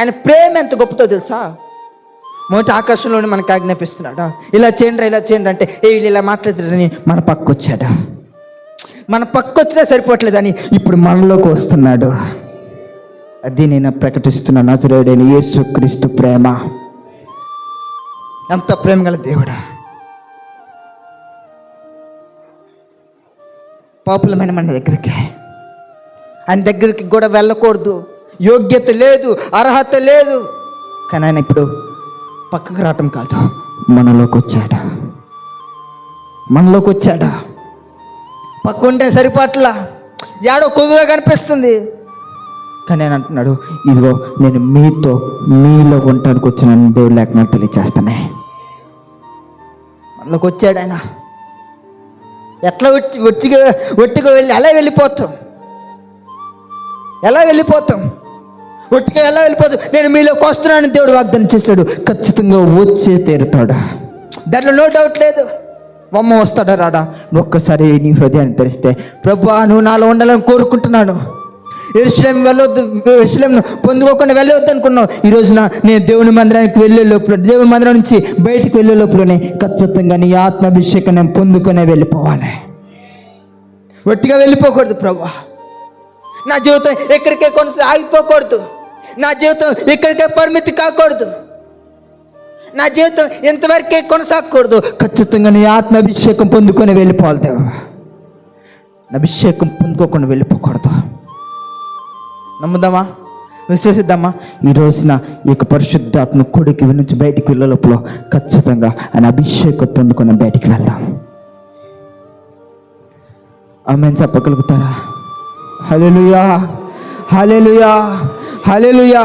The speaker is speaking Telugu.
ఆయన ప్రేమ ఎంత గొప్పతో తెలుసా? మొదటి ఆకర్షణలోనే మనకు ఆజ్ఞాపిస్తున్నాడా, ఇలా చేయండి ఇలా చేయండి అంటే వీళ్ళు ఇలా మాట్లాడుతాడని మన పక్క వచ్చాడా? మన పక్క వచ్చినా సరిపోవట్లేదని ఇప్పుడు మనలోకి వస్తున్నాడు. అది నేను ప్రకటిస్తున్న నజరేయుడైన యేసుక్రీస్తు ప్రేమ. ఎంత ప్రేమ గల దేవుడా! పాపులమైన మన దగ్గరికి, ఆయన దగ్గరికి కూడా వెళ్ళకూడదు, యోగ్యత లేదు, అర్హత లేదు. కానీ ఆయన ఇప్పుడు పక్కకు రావటం కాదు, మనలోకి వచ్చాడా. పక్క ఉంటే సరిపట్ల ఏడో కొద్దిగా కనిపిస్తుంది. కానీ ఆయన అంటున్నాడు, ఇదిగో నేను మీలో ఉండటానికి వచ్చిన దేవుడు లేఖనాలు తెలియచేస్తానే. మనలోకి వచ్చాడు ఆయన. ఎట్లా ఒట్టిగా వెళ్ళి ఎలా వెళ్ళిపోతాం? ఒట్టిగా ఎలా వెళ్ళిపోతాం? నేను మీలోకి వస్తున్నానని దేవుడు వాగ్దానం చేశాడు. ఖచ్చితంగా వచ్చే తీరుతాడు, దాంట్లో నో డౌట్ లేదు. అమ్మ వస్తాడా రాడా? ఒక్కసారి నీ హృదయాన్ని తెరిస్తే, ప్రభువా నువ్వు నాలో ఉండాలని కోరుకుంటున్నాను, యెరూషలేమును పొందుకోకుండా వెళ్ళవద్దు అనుకున్నావు. ఈ రోజున నేను దేవుని మందిరానికి వెళ్ళే లోపల, దేవుని మందిరం నుంచి బయటికి వెళ్ళే లోపలనే ఖచ్చితంగా నీ ఆత్మాభిషేకం నేను పొందుకునే వెళ్ళిపోవాలి. ఒట్టిగా వెళ్ళిపోకూడదు. ప్రభువా నా జీవితం ఎక్కడికే ఆగిపోకూడదు, నా జీవితం ఎక్కడికే పరిమితి కాకూడదు, నా జీవితం ఎంతవరకే కొనసాగకూడదు. ఖచ్చితంగా నీ ఆత్మాభిషేకం పొందుకొని వెళ్ళిపోవాలి. దేవా నా అభిషేకం పొందుకోకుండా వెళ్ళిపోకూడదు. నమ్ముదామా, విశ్వసిద్దామా? ఈ రోజున ఈ యొక్క పరిశుద్ధాత్మ కొడుకు నుంచి బయటికి వెళ్ళే లోపల ఖచ్చితంగా ఆయన అభిషేకం పొందుకొని బయటికి వెళ్దాం. ఆమేన్ చెప్పగలుగుతారా? హల్లెలూయా, హల్లెలూయా, హల్లెలూయా.